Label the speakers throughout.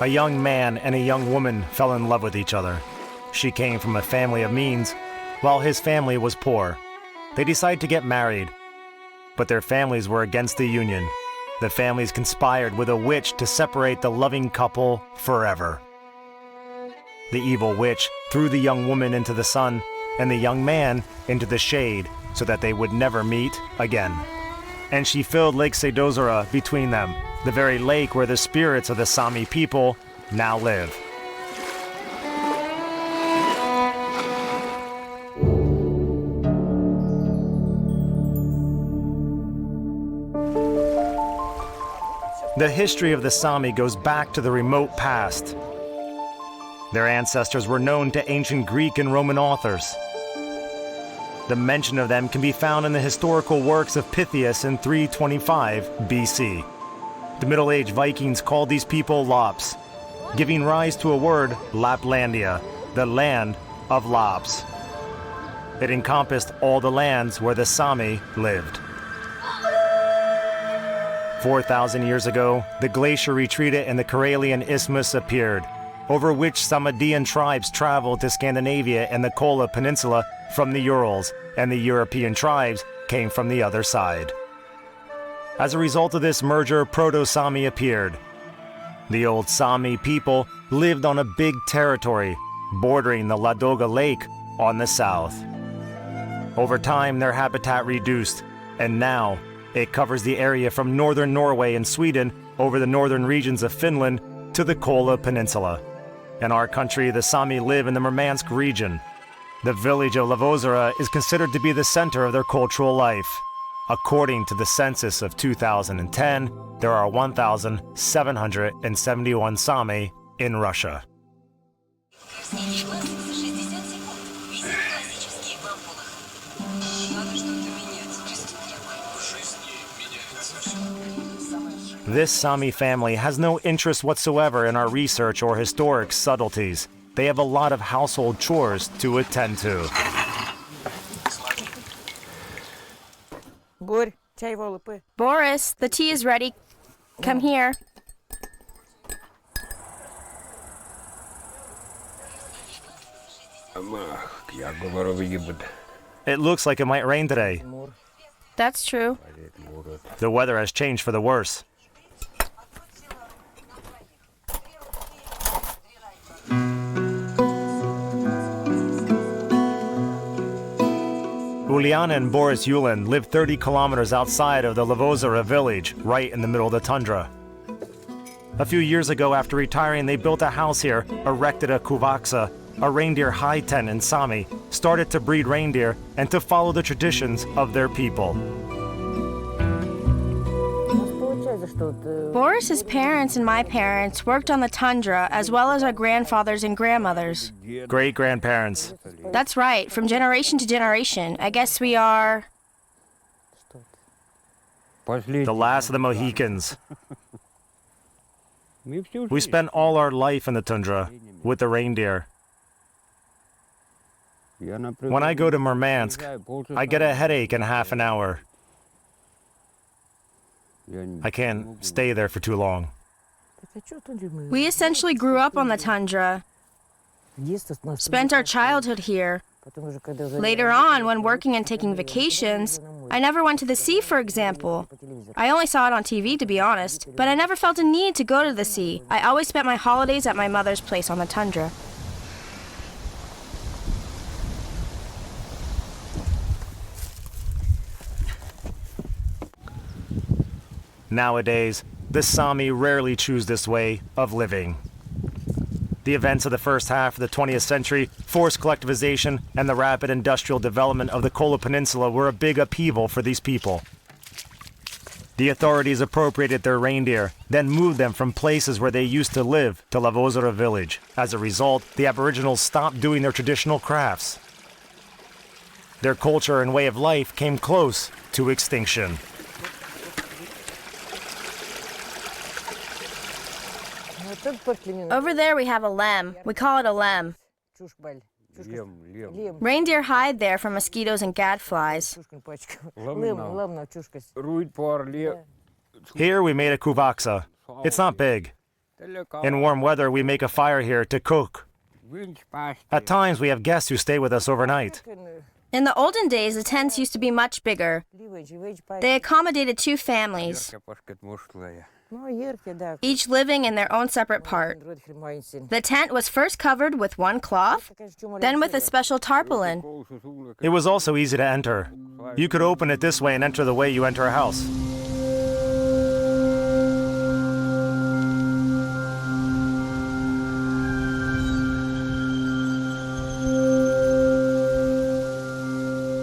Speaker 1: A young man and a young woman fell in love with each other. She came from a family of means, while his family was poor. They decided to get married, but their families were against the union. The families conspired with a witch to separate the loving couple forever. The evil witch threw the young woman into the sun and the young man into the shade so that they would never meet again. And she filled Lake Sedozora between them, the very lake where the spirits of the Sámi people now live. The history of the Sámi goes back to the remote past. Their ancestors were known to ancient Greek and Roman authors. The mention of them can be found in the historical works of Pythias in 325 BC. The Middle Age Vikings called these people Laps, giving rise to a word, Laplandia, the land of Laps. It encompassed all the lands where the Sámi lived. 4,000 years ago, the glacier retreated and the Karelian Isthmus appeared, over which Samadian tribes traveled to Scandinavia and the Kola Peninsula from the Urals, and the European tribes came from the other side. As a result of this merger, Proto-Sámi appeared. The old Sámi people lived on a big territory, bordering the Ladoga Lake on the south. Over time, their habitat reduced, and now it covers the area from northern Norway and Sweden over the northern regions of Finland to the Kola Peninsula. In our country, the Sámi live in the Murmansk Region. The village of Lovozero is considered to be the center of their cultural life. According to the census of 2010, there are 1,771 Sámi in Russia. This Sámi family has no interest whatsoever in our research or historic subtleties. They have a lot of household chores to attend to.
Speaker 2: Boris, the tea is ready. Come here.
Speaker 1: It looks like it might rain today.
Speaker 2: That's true.
Speaker 1: The weather has changed for the worse. Uliana and Boris Yulin live 30 kilometers outside of the Lovozero village, right in the middle of the tundra. A few years ago, after retiring, they built a house here, erected a kuvaksa, a reindeer high tent in Sámi, started to breed reindeer, and to follow the traditions of their people.
Speaker 2: Boris's parents and my parents worked on the tundra, as well as our grandfathers and grandmothers.
Speaker 1: Great-grandparents.
Speaker 2: That's right, from generation to generation. I guess we are...
Speaker 1: The last of the Mohicans. We spent all our life in the tundra, with the reindeer. When I go to Murmansk, I get a headache in half an hour. I can't stay there for too long.
Speaker 2: We essentially grew up on the tundra, spent our childhood here. Later on, when working and taking vacations, I never went to the sea, for example. I only saw it on TV, to be honest, but I never felt a need to go to the sea. I always spent my holidays at my mother's place on the tundra.
Speaker 1: Nowadays, the Sámi rarely choose this way of living. The events of the first half of the 20th century, forced collectivization, and the rapid industrial development of the Kola Peninsula were a big upheaval for these people. The authorities appropriated their reindeer, then moved them from places where they used to live to Lovozero village. As a result, the Aboriginals stopped doing their traditional crafts. Their culture and way of life came close to extinction.
Speaker 2: Over there we have a lem. We call it a lem. Reindeer hide there from mosquitoes and gadflies.
Speaker 1: Here we made a kuvaksa. It's not big. In warm weather, we make a fire here to cook. At times, we have guests who stay with us overnight.
Speaker 2: In the olden days, the tents used to be much bigger. They accommodated 2 families, each living in their own separate part. The tent was first covered with one cloth, then with a special tarpaulin.
Speaker 1: It was also easy to enter. You could open it this way and enter the way you enter a house.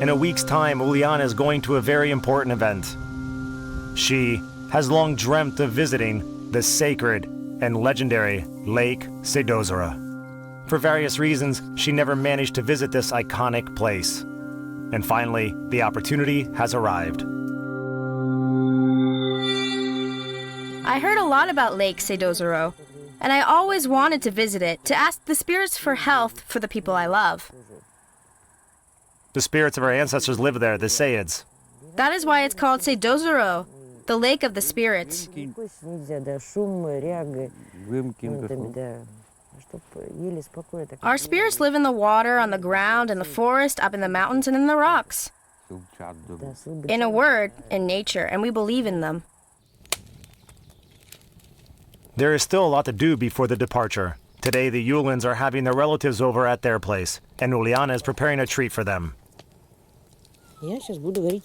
Speaker 1: In a week's time, Uliana is going to a very important event. She has long dreamt of visiting the sacred and legendary Lake Sedozera. For various reasons, she never managed to visit this iconic place. And finally, the opportunity has arrived.
Speaker 2: I heard a lot about Lake Sedozero, and I always wanted to visit it to ask the spirits for health for the people I love.
Speaker 1: The spirits of our ancestors live there, the Saids.
Speaker 2: That is why it's called Sedozero, the Lake of the Spirits. Our spirits live in the water, on the ground, in the forest, up in the mountains, and in the rocks. In a word, in nature, and we believe in them.
Speaker 1: There is still a lot to do before the departure. Today, the Yulins are having their relatives over at their place, and Uliana is preparing a treat for them.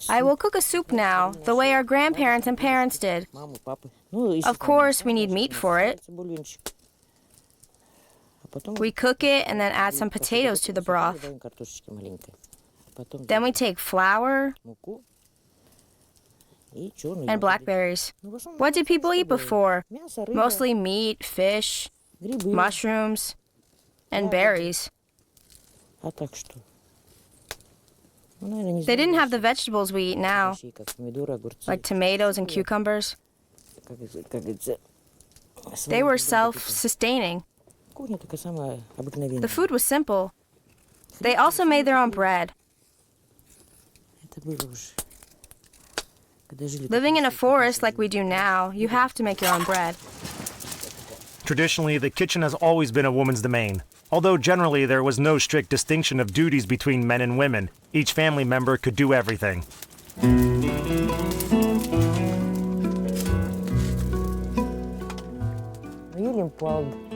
Speaker 2: I will cook a soup now, the way our grandparents and parents did. Of course, we need meat for it. We cook it and then add some potatoes to the broth. Then we take flour and blackberries. What did people eat before? Mostly meat, fish, mushrooms, and berries. They didn't have the vegetables we eat now, like tomatoes and cucumbers. They were self-sustaining. The food was simple. They also made their own bread. Living in a forest like we do now, you have to make your own bread.
Speaker 1: Traditionally, the kitchen has always been a woman's domain. Although generally there was no strict distinction of duties between men and women, each family member could do everything.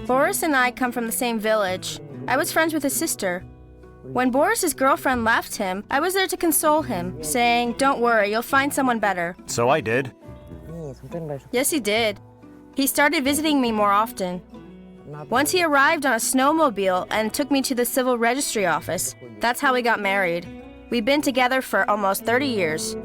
Speaker 2: Boris and I come from the same village. I was friends with his sister. When Boris's girlfriend left him, I was there to console him, saying, "Don't worry, you'll find someone better."
Speaker 1: So I did.
Speaker 2: Yes, he did. He started visiting me more often. Once he arrived on a snowmobile and took me to the civil registry office. That's how we got married. We've been together for almost 30 years.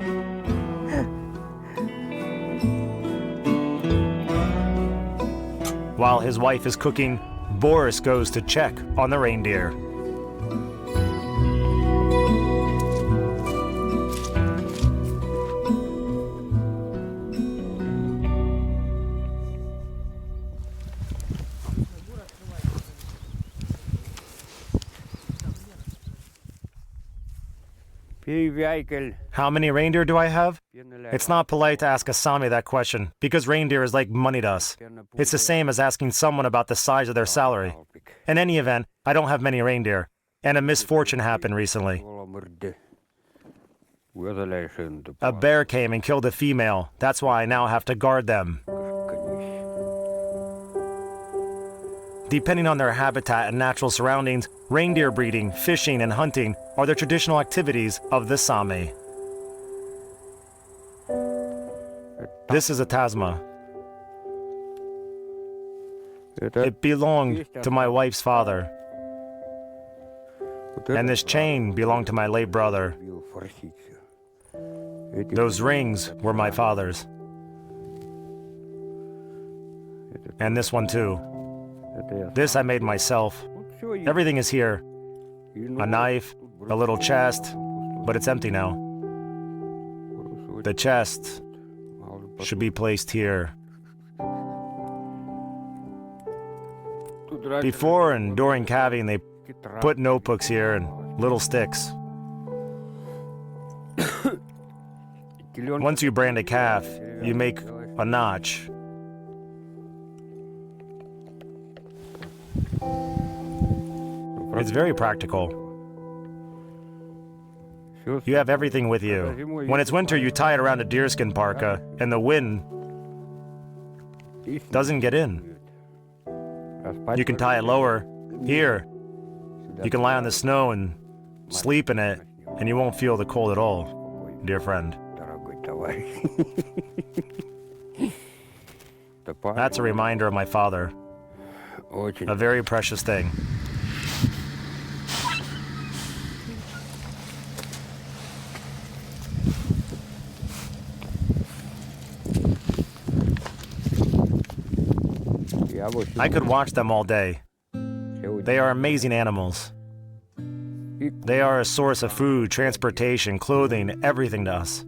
Speaker 1: While his wife is cooking, Boris goes to check on the reindeer. How many reindeer do I have? It's not polite to ask a Sámi that question, because reindeer is like money to us. It's the same as asking someone about the size of their salary. In any event, I don't have many reindeer, and a misfortune happened recently. A bear came and killed a female. That's why I now have to guard them. Depending on their habitat and natural surroundings, reindeer breeding, fishing, and hunting are the traditional activities of the Sámi. This is a tasma. It belonged to my wife's father. And this chain belonged to my late brother. Those rings were my father's. And this one too. This I made myself. Everything is here. A knife, a little chest, but it's empty now. The chest should be placed here. Before and during calving, they put notebooks here and little sticks. Once you brand a calf, you make a notch. It's very practical. You have everything with you. When it's winter, you tie it around a deerskin parka, and the wind doesn't get in. You can tie it lower. Here, you can lie on the snow and sleep in it, and you won't feel the cold at all, dear friend. That's a reminder of my father. A very precious thing. I could watch them all day. They are amazing animals. They are a source of food, transportation, clothing, everything to us.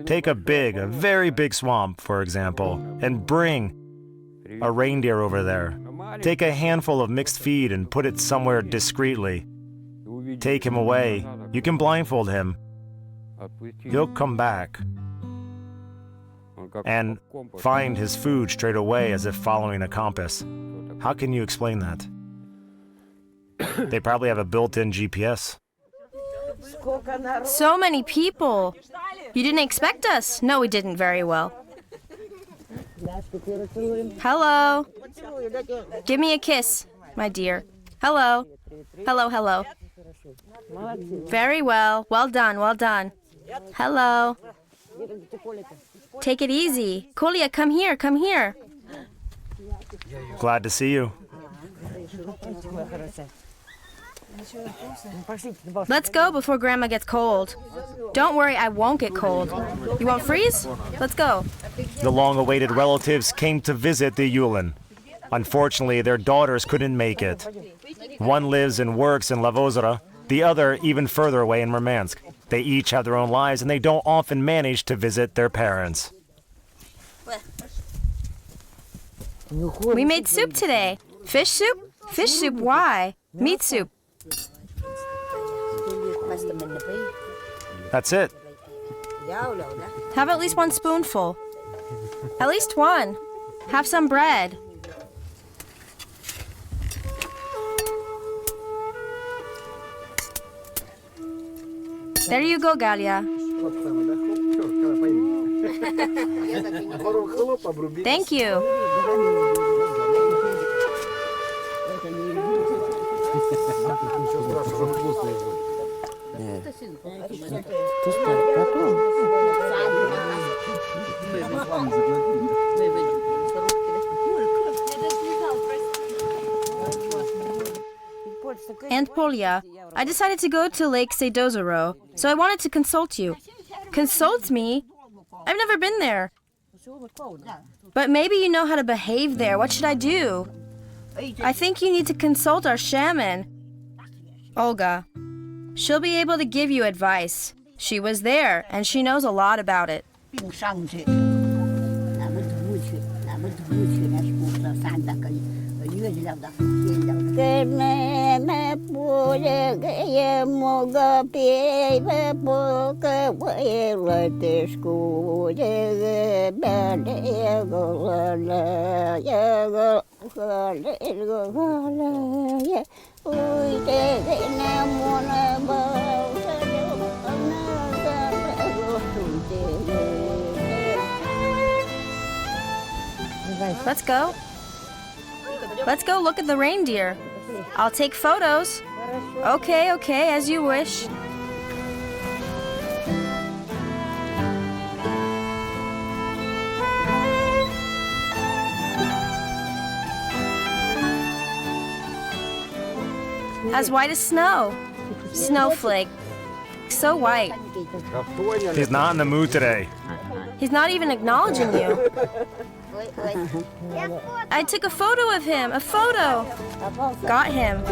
Speaker 1: Take a very big swamp, for example, and bring a reindeer over there. Take a handful of mixed feed and put it somewhere discreetly. Take him away. You can blindfold him. He'll come back and find his food straight away as if following a compass. How can you explain that? They probably have a built-in GPS.
Speaker 2: So many people. You didn't expect us? No, we didn't very well. Hello. Give me a kiss, my dear. Hello. Hello, hello. Very well. Well done, well done. Hello. Take it easy. Kolya, come here, come here.
Speaker 1: Glad to see you.
Speaker 2: Let's go before Grandma gets cold. Don't worry, I won't get cold. You won't freeze? Let's go.
Speaker 1: The long-awaited relatives came to visit the Yulin. Unfortunately, their daughters couldn't make it. One lives and works in Lovozero, the other even further away in Murmansk. They each have their own lives and they don't often manage to visit their parents.
Speaker 2: We made soup today. Fish soup? Fish soup, why? Meat soup.
Speaker 1: That's it.
Speaker 2: Have at least one spoonful. At least one. Have some bread. There you go, Galia. Thank you. And Polya, I decided to go to Lake Izhors, so I wanted to consult you. Consult me? I've never been there. But maybe you know how to behave there. What should I do? I think you need to consult our shaman, Olga. She'll be able to give you advice. She was there, and she knows a lot about it. Let's go. Let's go look at the reindeer. I'll take photos. Okay, okay, as you wish. As white as snow. Snowflake. So white.
Speaker 1: He's not in the mood today.
Speaker 2: He's not even acknowledging you. I took a photo of him. A photo. Got him.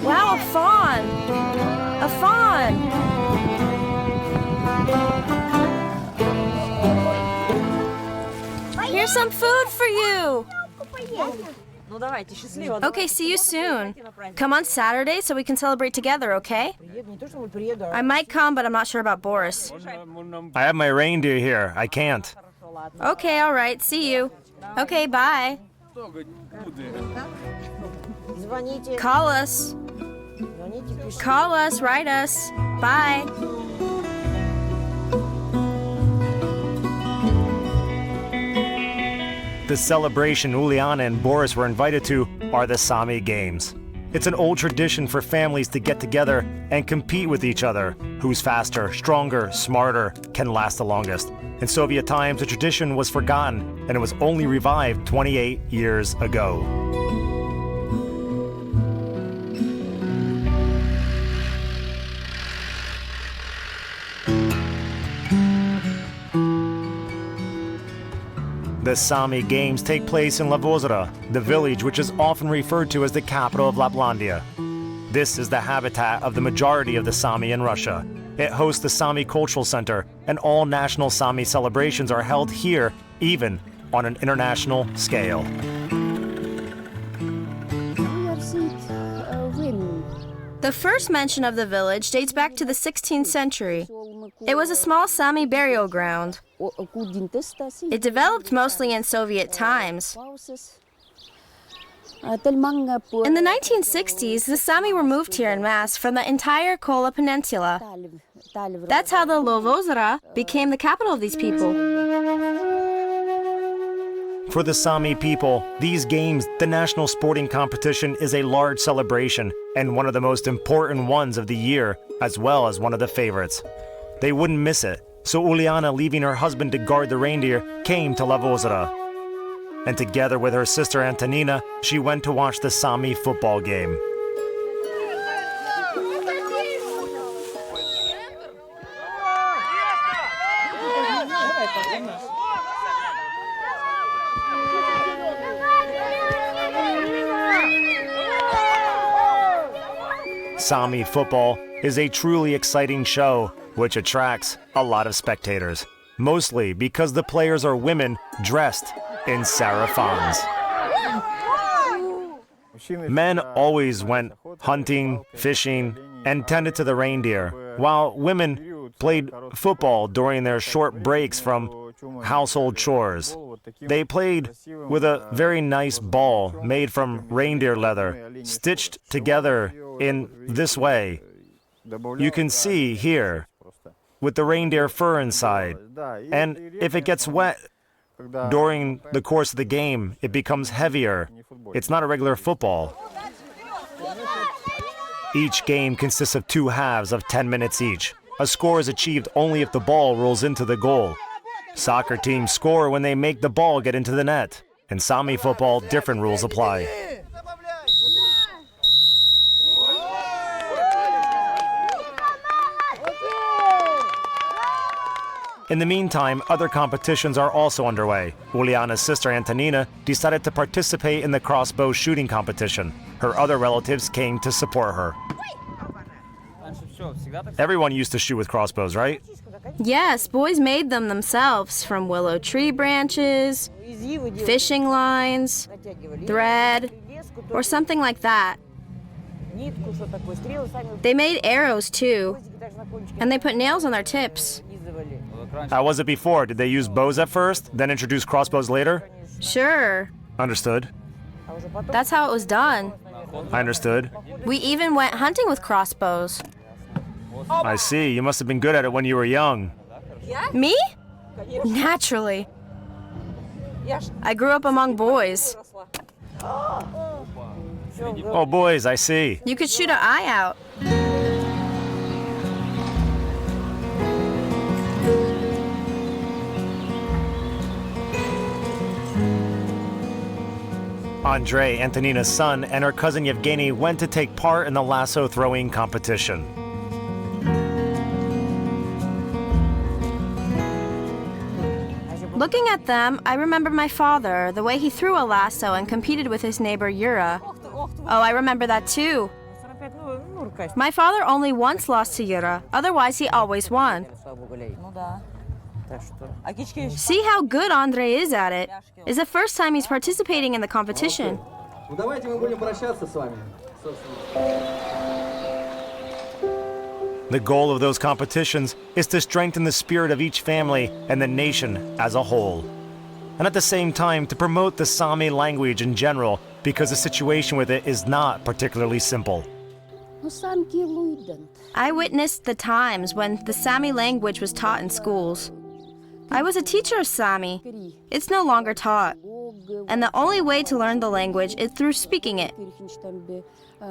Speaker 2: Wow, a fawn. A fawn. Here's some food for you. Okay, see you soon. Come on Saturday so we can celebrate together, okay? I might come, but I'm not sure about Boris.
Speaker 1: I have my reindeer here. I can't.
Speaker 2: Okay, all right. See you. Okay, bye. Call us. Call us, write us. Bye.
Speaker 1: The celebration Uliana and Boris were invited to are the Sámi Games. It's an old tradition for families to get together and compete with each other. Who's faster, stronger, smarter, can last the longest. In Soviet times, the tradition was forgotten, and it was only revived 28 years ago. The Sámi Games take place in Lovozero, the village which is often referred to as the capital of Laplandia. This is the habitat of the majority of the Sámi in Russia. It hosts the Sámi Cultural Center, and all national Sámi celebrations are held here, even on an international scale.
Speaker 2: The first mention of the village dates back to the 16th century. It was a small Sámi burial ground. It developed mostly in Soviet times. In the 1960s, the Sámi were moved here en masse from the entire Kola Peninsula. That's how the Lovozero became the capital of these people.
Speaker 1: For the Sámi people, these games, the national sporting competition, is a large celebration and one of the most important ones of the year, as well as one of the favorites. They wouldn't miss it, so Uliana, leaving her husband to guard the reindeer, came to Lovozero. And together with her sister Antonina, she went to watch the Sámi football game. Sámi football is a truly exciting show, which attracts a lot of spectators, mostly because the players are women dressed in sarafans. Men always went hunting, fishing, and tended to the reindeer, while women played football during their short breaks from household chores. They played with a very nice ball made from reindeer leather, stitched together in this way. You can see here, with the reindeer fur inside. And if it gets wet during the course of the game, it becomes heavier. It's not a regular football. Each game consists of 2 halves of 10 minutes each. A score is achieved only if the ball rolls into the goal. Soccer teams score when they make the ball get into the net. In Sámi football, different rules apply. In the meantime, other competitions are also underway. Uliana's sister Antonina decided to participate in the crossbow shooting competition. Her other relatives came to support her. Everyone used to shoot with crossbows, right?
Speaker 2: Yes, boys made them themselves from willow tree branches, fishing lines, thread, or something like that. They made arrows too, and they put nails on their tips.
Speaker 1: How was it before? Did they use bows at first, then introduce crossbows later?
Speaker 2: Sure.
Speaker 1: Understood.
Speaker 2: That's how it was done.
Speaker 1: I understood.
Speaker 2: We even went hunting with crossbows.
Speaker 1: I see. You must have been good at it when you were young.
Speaker 2: Me? Naturally. I grew up among boys.
Speaker 1: Oh, boys, I see.
Speaker 2: You could shoot an eye out.
Speaker 1: Andrei, Antonina's son, and her cousin Yevgeny went to take part in the lasso throwing competition.
Speaker 2: Looking at them, I remember my father, the way he threw a lasso and competed with his neighbor Yura. Oh, I remember that too. My father only once lost to Yura, otherwise he always won. See how good Andrei is at it. It's the first time he's participating in the competition.
Speaker 3: Ну давайте мы будем прощаться с вами.
Speaker 1: The goal of those competitions is to strengthen the spirit of each family and the nation as a whole. And at the same time, to promote the Sami language in general, because the situation with it is not particularly simple.
Speaker 2: I witnessed the times when the Sami language was taught in schools. I was a teacher of Sami. It's no longer taught. And the only way to learn the language is through speaking it.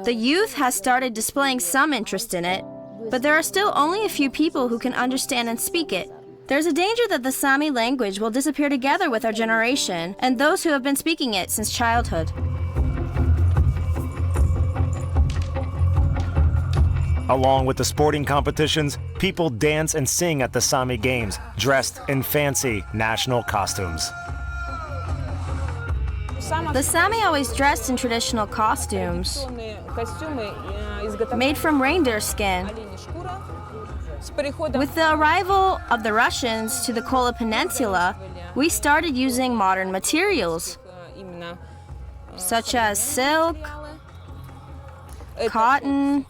Speaker 2: The youth has started displaying some interest in it, but there are still only a few people who can understand and speak it. There's a danger that the Sami language will disappear together with our generation and those who have been speaking it since childhood.
Speaker 1: Along with the sporting competitions, people dance and sing at the Sami games, dressed in fancy national costumes.
Speaker 2: The Sami always dressed in traditional costumes made from reindeer skin. With the arrival of the Russians to the Kola Peninsula, we started using modern materials, such as silk, cotton,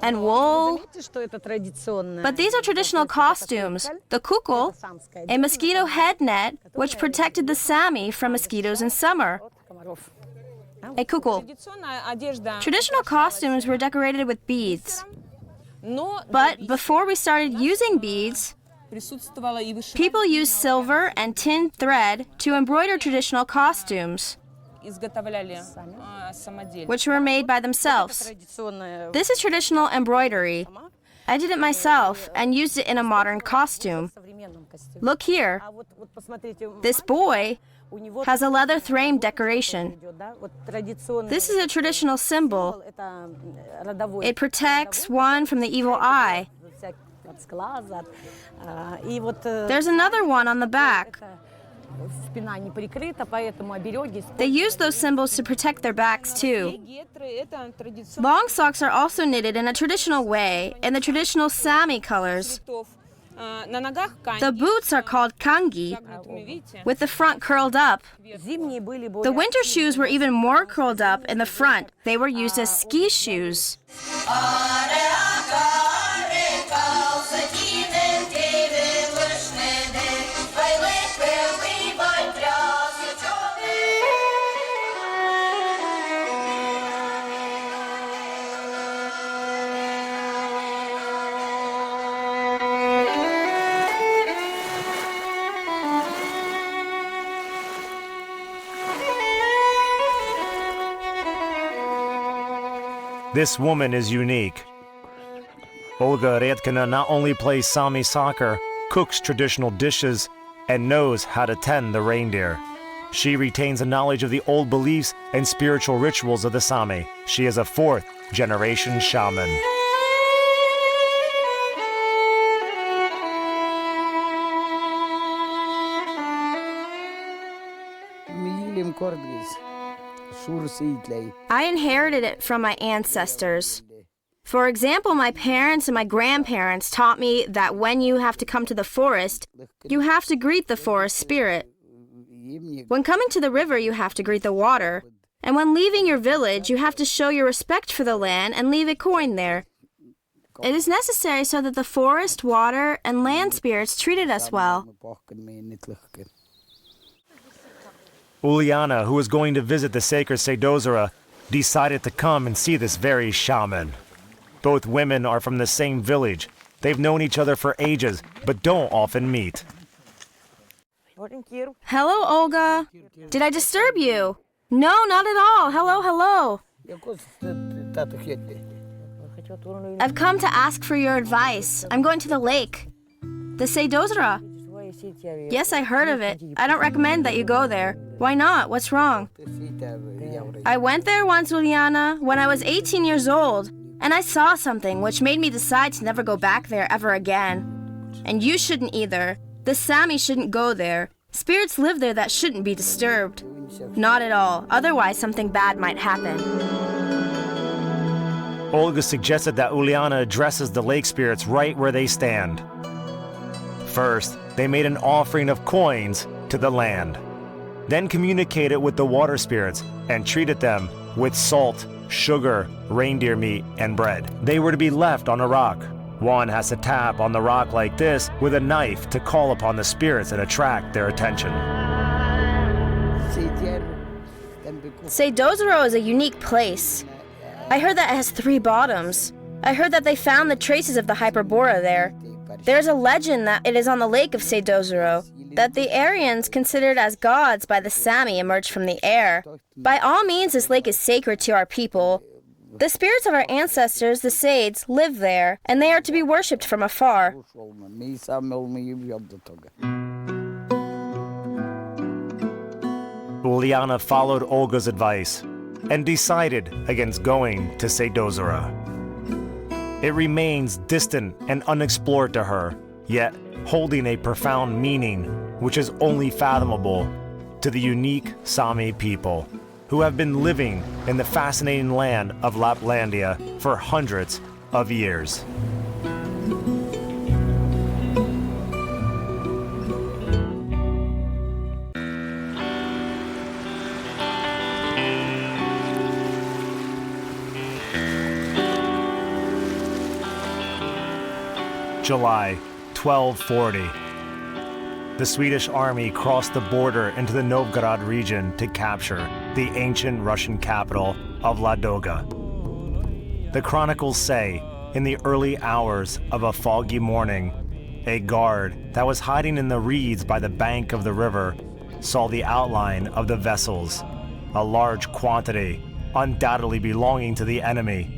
Speaker 2: and wool. But these are traditional costumes. The kukul, a mosquito head net, which protected the Sami from mosquitoes in summer. A kukul. Traditional costumes were decorated with beads. But before we started using beads, people used silver and tin thread to embroider traditional costumes, which were made by themselves. This is traditional embroidery. I did it myself and used it in a modern costume. Look here. This boy has a leather frame decoration. This is a traditional symbol. It protects one from the evil eye. There's another one on the back. They use those symbols to protect their backs too. Long socks are also knitted in a traditional way, in the traditional Sami colors. The boots are called kangi, with the front curled up. The winter shoes were even more curled up in the front. They were used as ski shoes.
Speaker 1: This woman is unique. Olga Redkina not only plays Sami soccer, cooks traditional dishes, and knows how to tend the reindeer. She retains a knowledge of the old beliefs and spiritual rituals of the Sami. She is a fourth-generation shaman.
Speaker 2: I inherited it from my ancestors. For example, my parents and my grandparents taught me that when you have to come to the forest, you have to greet the forest spirit. When coming to the river, you have to greet the water. And when leaving your village, you have to show your respect for the land and leave a coin there. It is necessary so that the forest, water, and land spirits treated us well.
Speaker 1: Uliana, who was going to visit the sacred Sedozera, decided to come and see this very shaman. Both women are from the same village. They've known each other for ages, but don't often meet.
Speaker 2: Hello, Olga. Did I disturb you? No, not at all. Hello, hello. I've come to ask for your advice. I'm going to the lake. The Sedozera. Yes, I heard of it. I don't recommend that you go there. Why not? What's wrong? I went there once, Uliana, when I was 18 years old, and I saw something which made me decide to never go back there ever again. And you shouldn't either. The Sami shouldn't go there. Spirits live there that shouldn't be disturbed. Not at all. Otherwise, something bad might happen.
Speaker 1: Olga suggested that Uliana addresses the lake spirits right where they stand. First, they made an offering of coins to the land. Then communicated with the water spirits and treated them with salt, sugar, reindeer meat, and bread. They were to be left on a rock. One has to tap on the rock like this with a knife to call upon the spirits and attract their attention.
Speaker 2: Lovozero is a unique place. I heard that it has 3 bottoms. I heard that they found the traces of the Hyperborea there. There's a legend that it is on the lake of Lovozero, that the Aryans, considered as gods by the Sámi, emerged from the air. By all means, this lake is sacred to our people. The spirits of our ancestors, the Sades, live there, and they are to be worshipped from afar.
Speaker 1: Uliana followed Olga's advice and decided against going to Lovozero. It remains distant and unexplored to her, yet holding a profound meaning which is only fathomable to the unique Sámi people, who have been living in the fascinating land of Laplandia for hundreds of years. July 1240. The Swedish army crossed the border into the Novgorod region to capture the ancient Russian capital of Ladoga. The chronicles say, in the early hours of a foggy morning, a guard that was hiding in the reeds by the bank of the river saw the outline of the vessels, a large quantity, undoubtedly belonging to the enemy.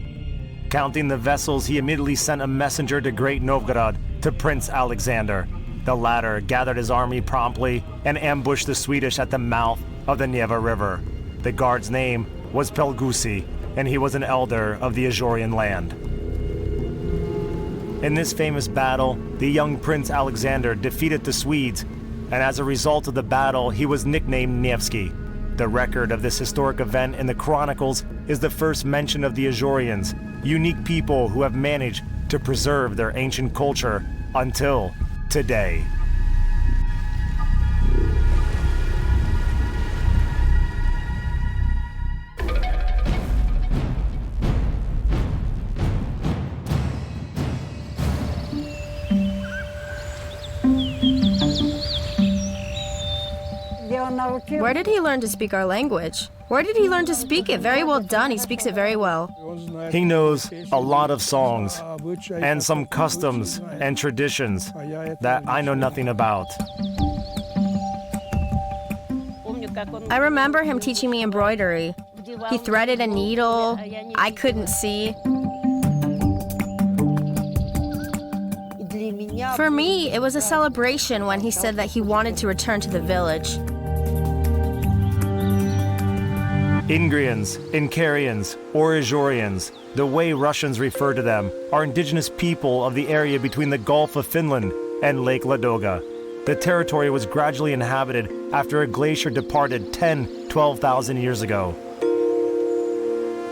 Speaker 1: Counting the vessels, he immediately sent a messenger to Great Novgorod to Prince Alexander. The latter gathered his army promptly and ambushed the Swedish at the mouth of the Neva River. The guard's name was Pelgusi, and he was an elder of the Izhorian land. In this famous battle, the young Prince Alexander defeated the Swedes, and as a result of the battle, he was nicknamed Nevsky. The record of this historic event in the chronicles is the first mention of the Izhorians, unique people who have managed to preserve their ancient culture until today.
Speaker 2: Where did he learn to speak our language? Where did he learn to speak it? Very well done. He speaks it very well.
Speaker 1: He knows a lot of songs and some customs and traditions that I know nothing about.
Speaker 2: I remember him teaching me embroidery. He threaded a needle. I couldn't see. For me, it was a celebration when he said that he wanted to return to the village.
Speaker 1: Ingrians, Inkerians, or Izhorians, the way Russians refer to them, are indigenous people of the area between the Gulf of Finland and Lake Ladoga. The territory was gradually inhabited after a glacier departed 12,000 years ago.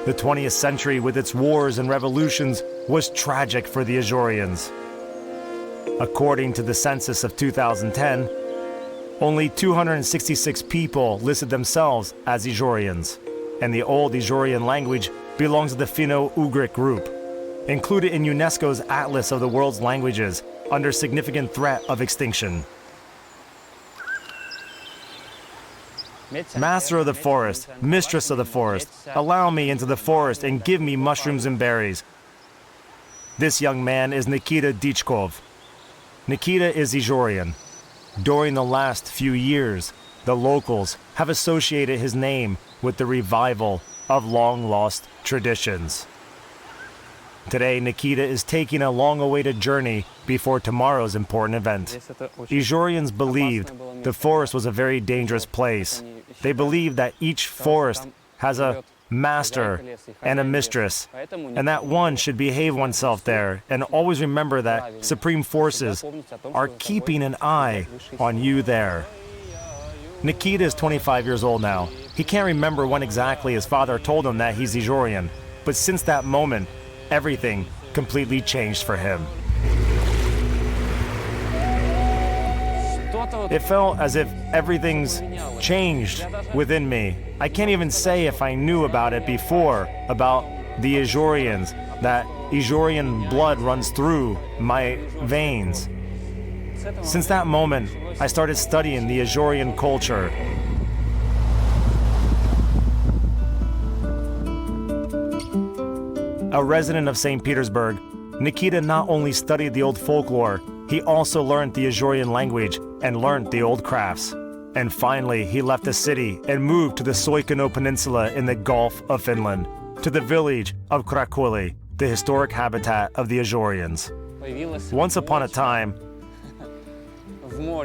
Speaker 1: The 20th century, with its wars and revolutions, was tragic for the Izhorians. According to the census of 2010, only 266 people listed themselves as Izhorians, and the old Izhorian language belongs to the Finno-Ugric group, included in UNESCO's Atlas of the World's Languages, under significant threat of extinction. Master of the forest, mistress of the forest, allow me into the forest and give me mushrooms and berries. This young man is Nikita Dichkov. Nikita is Izhorian. During the last few years, the locals have associated his name with the revival of long-lost traditions. Today, Nikita is taking a long-awaited journey before tomorrow's important event. Izhorians believed the forest was a very dangerous place. They believed that each forest has a master and a mistress, and that one should behave oneself there and always remember that supreme forces are keeping an eye on you there. Nikita is 25 years old now. He can't remember when exactly his father told him that he's Izhorian, but since that moment, everything completely changed for him. It felt as if everything's changed within me. I can't even say if I knew about it before, about the Izhorians, that Izhorian blood runs through my veins. Since that moment, I started studying the Izhorian culture. A resident of St. Petersburg, Nikita not only studied the old folklore, he also learned the Izhorian language and learned the old crafts. And finally, he left the city and moved to the Kola Peninsula in the Gulf of Finland, to the village of Krakuli, the historic habitat of the Izhorians. Once upon a time,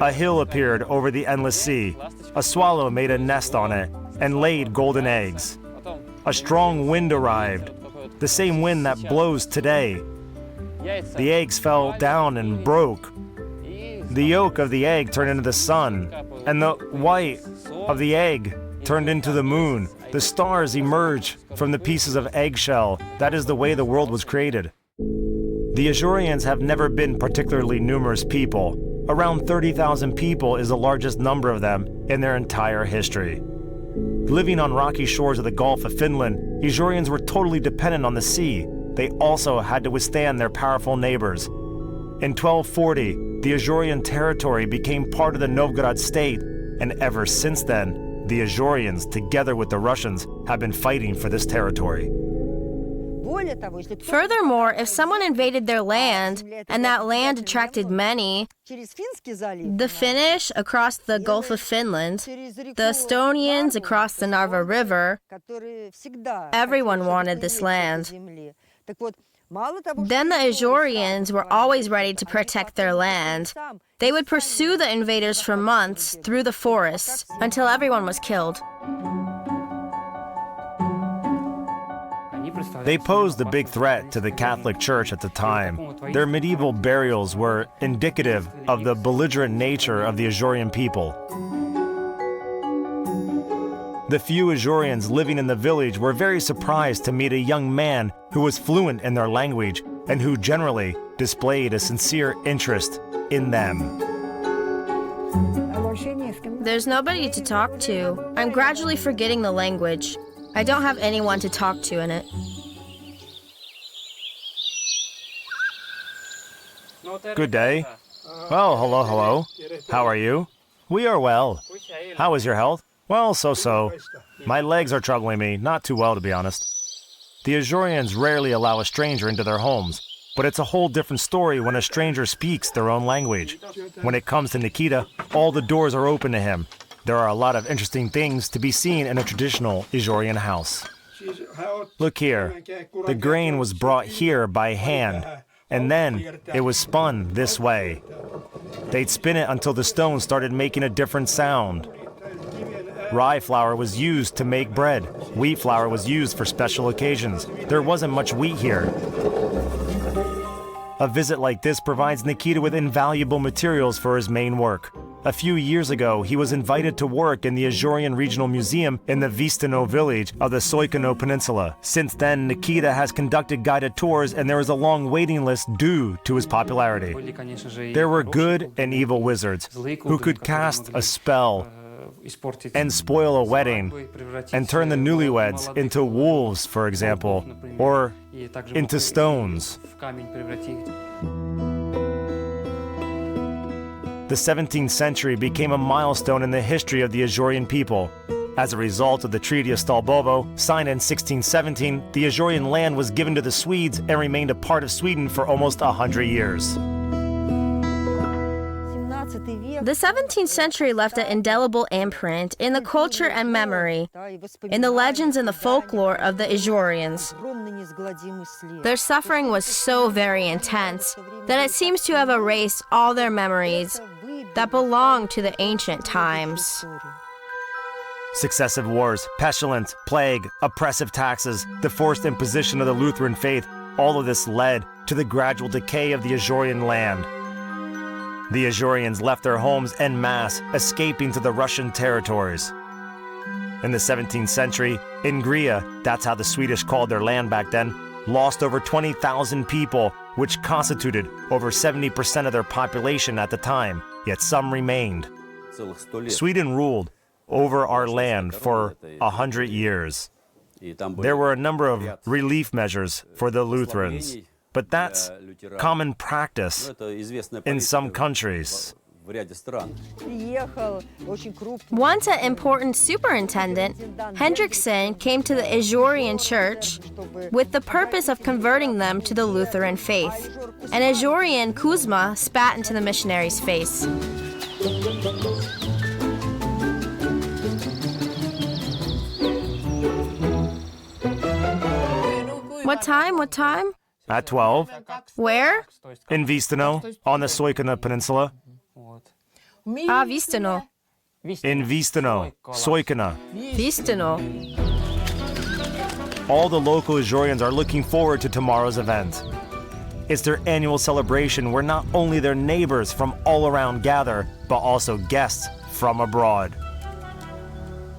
Speaker 1: a hill appeared over the endless sea. A swallow made a nest on it and laid golden eggs. A strong wind arrived, the same wind that blows today. The eggs fell down and broke. The yolk of the egg turned into the sun, and the white of the egg turned into the moon. The stars emerged from the pieces of eggshell. That is the way the world was created. The Izhorians have never been particularly numerous people. Around 30,000 people is the largest number of them in their entire history. Living on rocky shores of the Gulf of Finland, Izhorians were totally dependent on the sea. They also had to withstand their powerful neighbors. In 1240, the Izhorian territory became part of the Novgorod state, and ever since then, the Izhorians, together with the Russians, have been fighting for this territory.
Speaker 2: Furthermore, if someone invaded their land and that land attracted many, the Finnish across the Gulf of Finland, the Estonians across the Narva River, everyone wanted this land. Then the Izhorians were always ready to protect their land. They would pursue the invaders for months through the forests until everyone was killed.
Speaker 1: They posed a big threat to the Catholic Church at the time. Their medieval burials were indicative of the belligerent nature of the Izhorian people. The few Izhorians living in the village were very surprised to meet a young man who was fluent in their language and who generally displayed a sincere interest in them.
Speaker 2: There's nobody to talk to. I'm gradually forgetting the language. I don't have anyone to talk to in it.
Speaker 1: Good day. Well, hello. How are you? We are well. How is your health? Well, so-so. My legs are troubling me, not too well to be honest. The Izhorians rarely allow a stranger into their homes, but it's a whole different story when a stranger speaks their own language. When it comes to Nikita, all the doors are open to him. There are a lot of interesting things to be seen in a traditional Izhorian house. Look here. The grain was brought here by hand, and then it was spun this way. They'd spin it until the stone started making a different sound. Rye flour was used to make bread. Wheat flour was used for special occasions. There wasn't much wheat here. A visit like this provides Nikita with invaluable materials for his main work. A few years ago, he was invited to work in the Izhorian Regional Museum in the Vistano village of the Kola Peninsula. Since then, Nikita has conducted guided tours and there is a long waiting list due to his popularity. There were good and evil wizards who could cast a spell and spoil a wedding and turn the newlyweds into wolves, for example, or into stones. The 17th century became a milestone in the history of the Izhorian people. As a result of the Treaty of Stalbovo, signed in 1617, the Izhorian land was given to the Swedes and remained a part of Sweden for almost 100 years.
Speaker 2: The 17th century left an indelible imprint in the culture and memory, in the legends and the folklore of the Izhorians. Their suffering was so very intense that it seems to have erased all their memories that belong to the ancient times.
Speaker 1: Successive wars, pestilence, plague, oppressive taxes, the forced imposition of the Lutheran faith, all of this led to the gradual decay of the Izhorian land. The Izhorians left their homes en masse, escaping to the Russian territories. In the 17th century, Ingris, that's how the Swedish called their land back then, lost over 20,000 people, which constituted over 70% of their population at the time, yet some remained. Sweden ruled over our land for 100 years. There were a number of relief measures for the Lutherans, but that's common practice in some countries.
Speaker 2: Once an important superintendent, Hendrickson came to the Izhorian church with the purpose of converting them to the Lutheran faith. An Izhorian, Kuzma, spat into the missionary's face. What time? What time?
Speaker 1: At 12,
Speaker 2: Where?
Speaker 1: in Vistino, on the Kola Peninsula.
Speaker 2: Ah, Vistino.
Speaker 1: In Vistino, Soikana.
Speaker 2: Vistino.
Speaker 1: All the local Izhorians are looking forward to tomorrow's event. It's their annual celebration where not only their neighbors from all around gather, but also guests from abroad.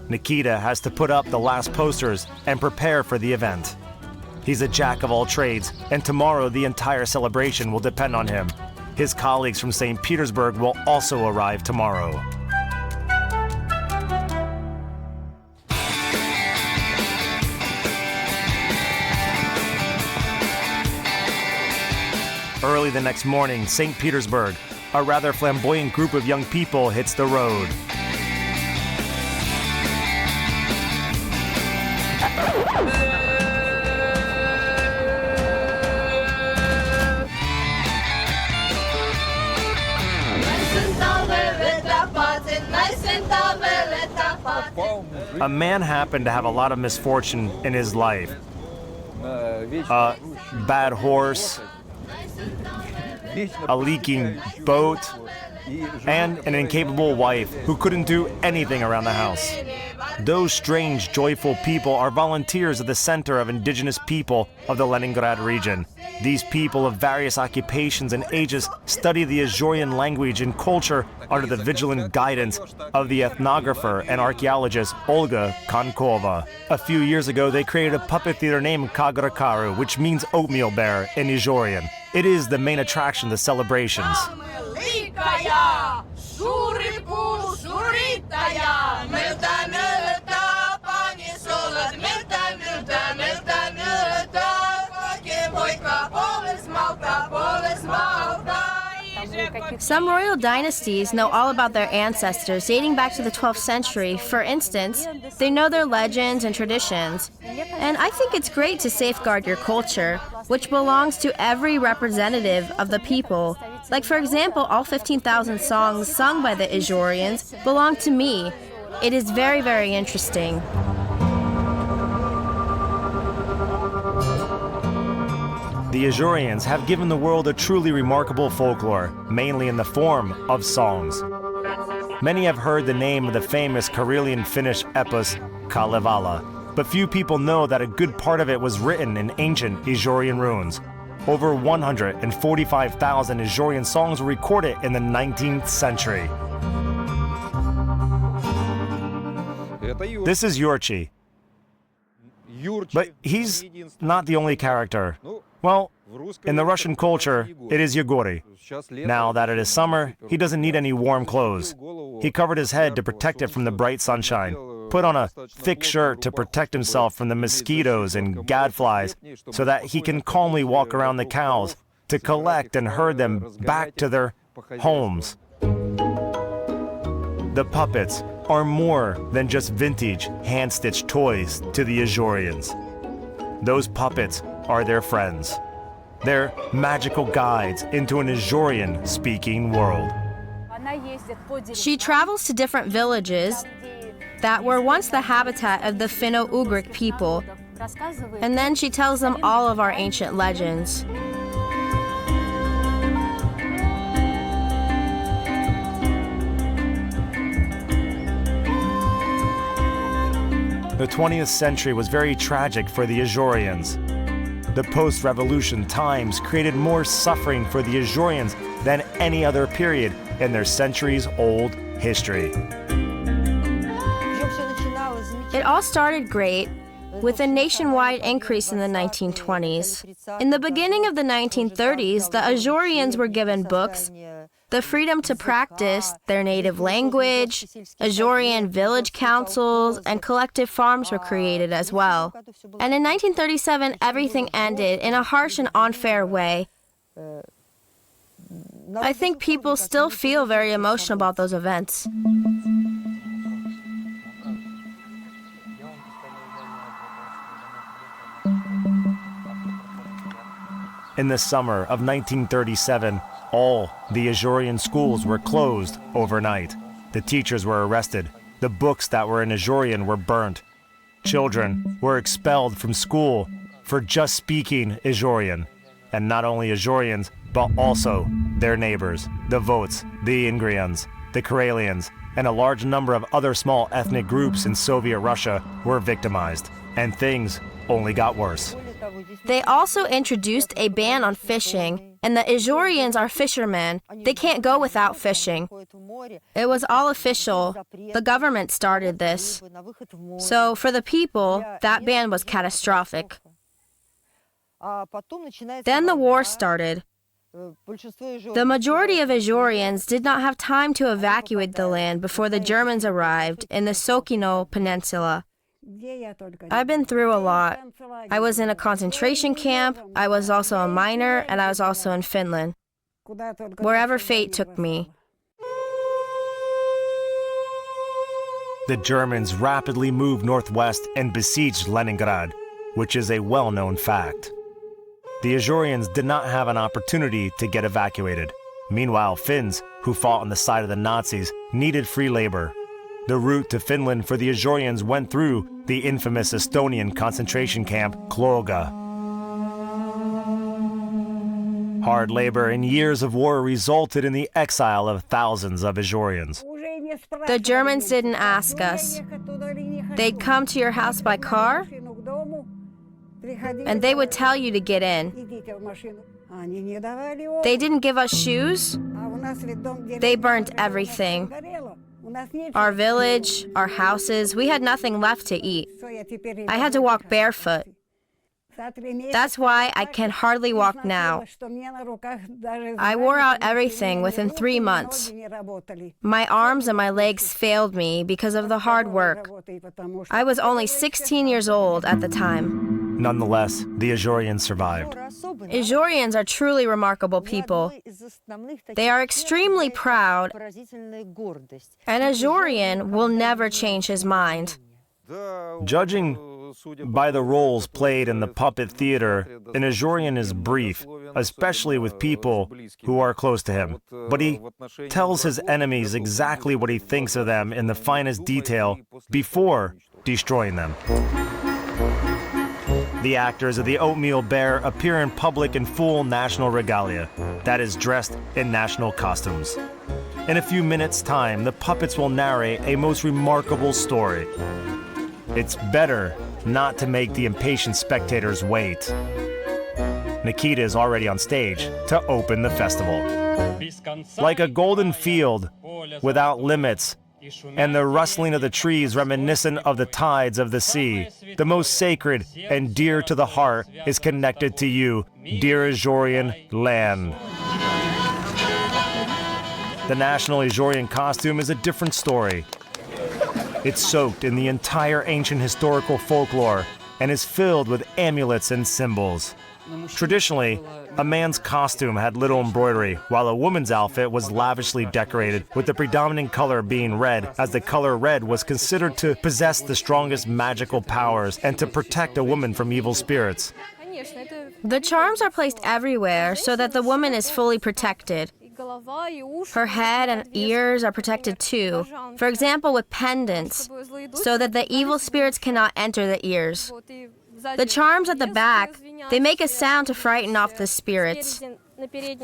Speaker 1: Nikita has to put up the last posters and prepare for the event. He's a jack of all trades, and tomorrow the entire celebration will depend on him. His colleagues from St. Petersburg will also arrive tomorrow. Early the next morning, St. Petersburg, a rather flamboyant group of young people hits the road. A man happened to have a lot of misfortune in his life. A bad horse, a leaking boat, and an incapable wife who couldn't do anything around the house. Those strange, joyful people are volunteers at the Center of Indigenous People of the Leningrad region. These people of various occupations and ages study the Izhorian language and culture under the vigilant guidance of the ethnographer and archaeologist Olga Konkova. A few years ago, they created a puppet theater named Kagrakaru, which means Oatmeal Bear in Izhorian. It is the main attraction of the celebrations.
Speaker 2: Some royal dynasties know all about their ancestors dating back to the 12th century. For instance, they know their legends and traditions. And I think it's great to safeguard your culture, which belongs to every representative of the people. Like, for example, all 15,000 songs sung by the Izhorians belong to me. It is very, very interesting.
Speaker 1: The Izhorians have given the world a truly remarkable folklore, mainly in the form of songs. Many have heard the name of the famous Karelian-Finnish epos Kalevala, but few people know that a good part of it was written in ancient Izhorian runes. Over 145,000 Izhorian songs were recorded in the 19th century. This is Yurchi, but he's not the only character. Well, in the Russian culture, it is Yegori. Now that it is summer, he doesn't need any warm clothes. He covered his head to protect it from the bright sunshine, put on a thick shirt to protect himself from the mosquitoes and gadflies, so that he can calmly walk around the cows to collect and herd them back to their homes. The puppets are more than just vintage, hand-stitched toys to the Izhorians. Those puppets are their friends. They're magical guides into an Izhorian-speaking world.
Speaker 2: She travels to different villages that were once the habitat of the Finno-Ugric people, and then she tells them all of our ancient legends.
Speaker 1: The 20th century was very tragic for the Izhorians. The post-revolution times created more suffering for the Izhorians than any other period in their centuries-old history.
Speaker 2: It all started great with a nationwide increase in the 1920s. In the beginning of the 1930s, the Izhorians were given books, the freedom to practice their native language, Izhorian village councils, and collective farms were created as well. And in 1937, everything ended in a harsh and unfair way. I think people still feel very emotional about those events.
Speaker 1: In the summer of 1937, all the Izhorian schools were closed overnight. The teachers were arrested. The books that were in Izhorian were burnt. Children were expelled from school for just speaking Izhorian. And not only Izhorians, but also their neighbors, the Vots, the Ingrians, the Karelians, and a large number of other small ethnic groups in Soviet Russia were victimized. And things only got worse.
Speaker 2: They also introduced a ban on fishing, and the Izhorians are fishermen. They can't go without fishing. It was all official. The government started this. So for the people, that ban was catastrophic. Then the war started. The majority of Izhorians did not have time to evacuate the land before the Germans arrived in the Kola Peninsula. I've been through a lot. I was in a concentration camp, I was also a miner, and I was also in Finland. Wherever fate took me.
Speaker 1: The Germans rapidly moved northwest and besieged Leningrad, which is a well-known fact. The Izhorians did not have an opportunity to get evacuated. Meanwhile, Finns, who fought on the side of the Nazis, needed free labor. The route to Finland for the Izhorians went through the infamous Estonian concentration camp, Ladoga. Hard labor and years of war resulted in the exile of thousands of Izhorians.
Speaker 2: The Germans didn't ask us. They'd come to your house by car, and they would tell you to get in. They didn't give us shoes. They burnt everything. Our village, our houses, we had nothing left to eat. I had to walk barefoot. That's why I can hardly walk now. I wore out everything within 3 months. My arms and my legs failed me because of the hard work. I was only 16 years old at the time.
Speaker 1: Nonetheless, the Izhorians survived.
Speaker 2: Izhorians are truly remarkable people. They are extremely proud, and Izhorian will never change his mind.
Speaker 1: Judging by the roles played in the puppet theater, an Izhorian is brief, especially with people who are close to him. But he tells his enemies exactly what he thinks of them in the finest detail before destroying them. The actors of the Oatmeal Bear appear in public in full national regalia, that is, dressed in national costumes. In a few minutes' time, the puppets will narrate a most remarkable story. It's better not to make the impatient spectators wait. Nikita is already on stage to open the festival. Like a golden field without limits, and the rustling of the trees reminiscent of the tides of the sea, the most sacred and dear to the heart is connected to you, dear Izhorian land. The national Izhorian costume is a different story. It's soaked in the entire ancient historical folklore and is filled with amulets and symbols. Traditionally, a man's costume had little embroidery, while a woman's outfit was lavishly decorated, with the predominant color being red, as the color red was considered to possess the strongest magical powers and to protect a woman from evil spirits.
Speaker 2: The charms are placed everywhere so that the woman is fully protected. Her head and ears are protected too, for example with pendants, so that the evil spirits cannot enter the ears. The charms at the back, they make a sound to frighten off the spirits.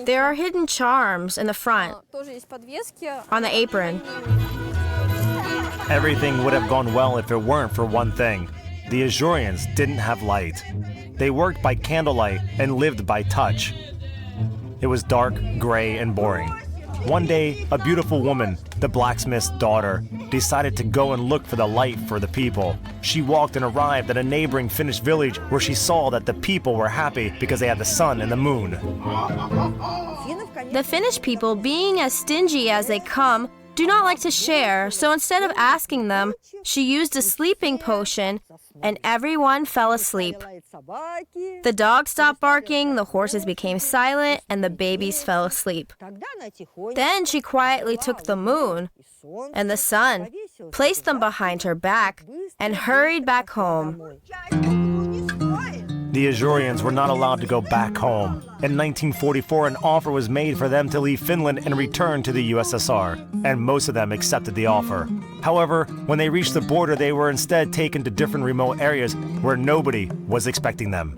Speaker 2: There are hidden charms in the front, on the apron.
Speaker 1: Everything would have gone well if it weren't for one thing. The Izhorians didn't have light. They worked by candlelight and lived by touch. It was dark, gray, and boring. One day, a beautiful woman, the blacksmith's daughter, decided to go and look for the light for the people. She walked and arrived at a neighboring Finnish village where she saw that the people were happy because they had the sun and the moon.
Speaker 2: The Finnish people, being as stingy as they come, do not like to share, so instead of asking them, she used a sleeping potion, and everyone fell asleep. The dogs stopped barking, the horses became silent, and the babies fell asleep. Then she quietly took the moon and the sun, placed them behind her back, and hurried back home.
Speaker 1: The Izhorians were not allowed to go back home. In 1944, an offer was made for them to leave Finland and return to the USSR, and most of them accepted the offer. However, when they reached the border, they were instead taken to different remote areas where nobody was expecting them.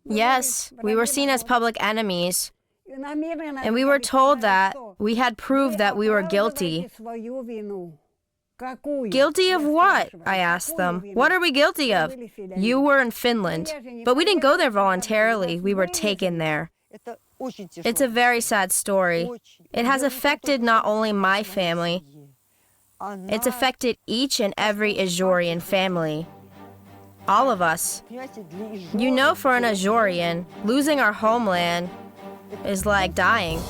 Speaker 2: Yes, we were seen as public enemies, and we were told that we had proved that we were guilty. Guilty of what? I asked them. What are we guilty of? You were in Finland, but we didn't go there voluntarily. We were taken there. It's a very sad story. It has affected not only my family, it's affected each and every Izhorian family. All of us. You know, for an Izhorian, losing our homeland is like dying.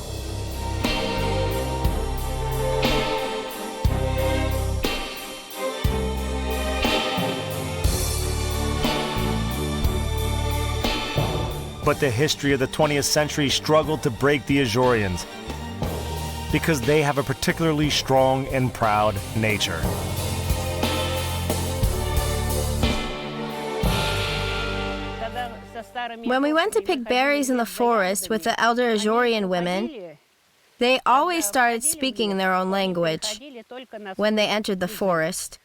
Speaker 1: But the history of the 20th century struggled to break the Izhorians because they have a particularly strong and proud nature.
Speaker 2: When we went to pick berries in the forest with the elder Izhorian women, they always started speaking their own language when they entered the forest.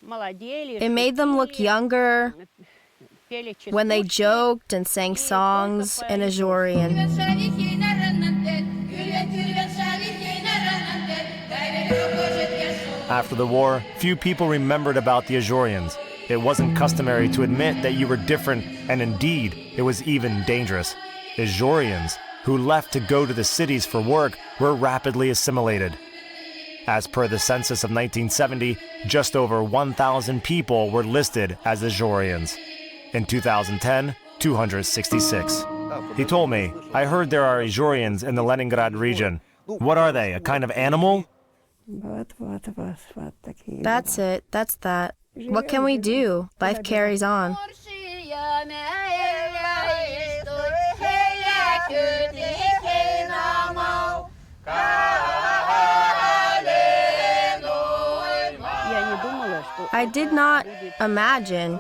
Speaker 2: It made them look younger when they joked and sang songs in Izhorian.
Speaker 1: After the war, few people remembered about the Izhorians. It wasn't customary to admit that you were different, and indeed, it was even dangerous. Izhorians, who left to go to the cities for work, were rapidly assimilated. As per the census of 1970, just over 1,000 people were listed as Izhorians. In 2010, 266. He told me, I heard there are Izhorians in the Leningrad region. What are they, a kind of animal?
Speaker 2: That's it, that's that. What can we do? Life carries on. I did not imagine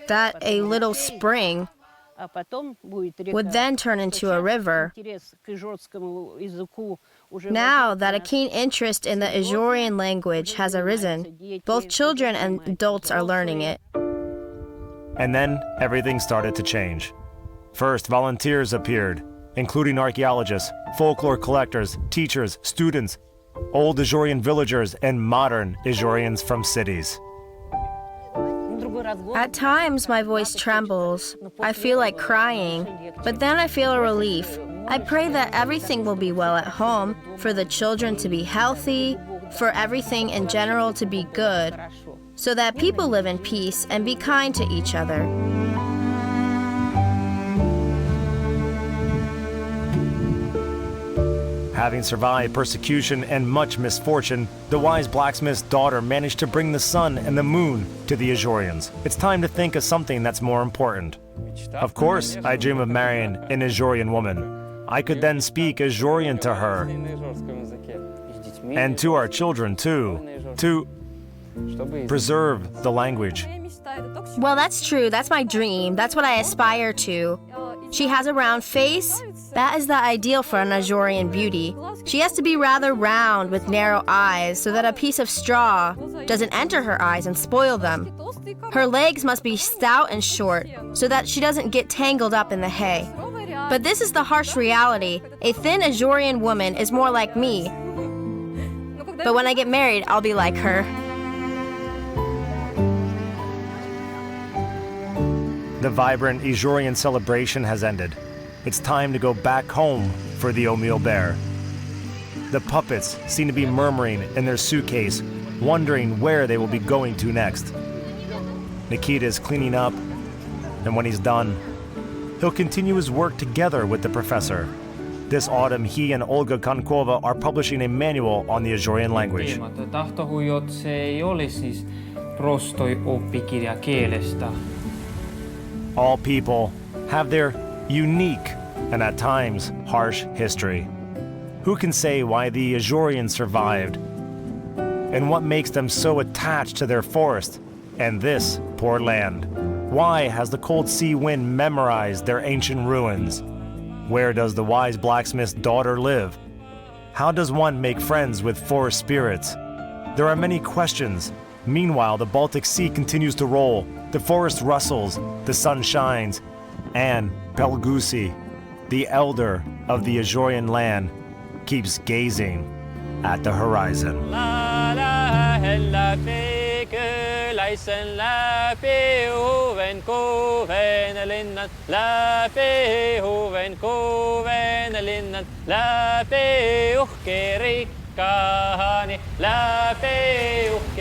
Speaker 2: that a little spring would then turn into a river. Now that a keen interest in the Izhorian language has arisen, both children and adults are learning it.
Speaker 1: And then everything started to change. First, volunteers appeared, including archaeologists, folklore collectors, teachers, students, old Izhorian villagers, and modern Izhorians from cities.
Speaker 2: At times, my voice trembles. I feel like crying, but then I feel a relief. I pray that everything will be well at home, for the children to be healthy, for everything in general to be good, so that people live in peace and be kind to each other.
Speaker 1: Having survived persecution and much misfortune, the wise blacksmith's daughter managed to bring the sun and the moon to the Izhorians. It's time to think of something that's more important. Of course, I dream of marrying an Izhorian woman. I could then speak Izhorian to her, and to our children too, to preserve the language.
Speaker 2: Well, that's true. That's my dream. That's what I aspire to. She has a round face. That is the ideal for an Izhorian beauty. She has to be rather round with narrow eyes so that a piece of straw doesn't enter her eyes and spoil them. Her legs must be stout and short so that she doesn't get tangled up in the hay. But this is the harsh reality. A thin Izhorian woman is more like me. But when I get married, I'll be like her. The
Speaker 1: vibrant Izhorian celebration has ended. it's time to go back home for the Oatmeal Bear. The puppets seem to be murmuring in their suitcase, wondering where they will be going to next. Nikita is cleaning up, and when he's done, he'll continue his work together with the professor. This autumn, he and Olga Konkova are publishing a manual on the Izhorian language.
Speaker 4: Tahtohuijot se ei ole siis prostoi oppikirja kielestä.
Speaker 1: All people have their unique and at times harsh history. Who can say why the Izhorians survived? And what makes them so attached to their forest and this poor land? Why has the cold sea wind memorized their ancient ruins? Where does the wise blacksmith's daughter live? How does one make friends with forest spirits? There are many questions. Meanwhile, the Baltic Sea continues to roll, the forest rustles, the sun shines, and Pelgusi, the elder of the Izhorian land, keeps gazing at the horizon.
Speaker 5: Läisen läpi huven kuven linnan, läpi huven kuven linnan, läpi uhki rikkaani, läpi uhki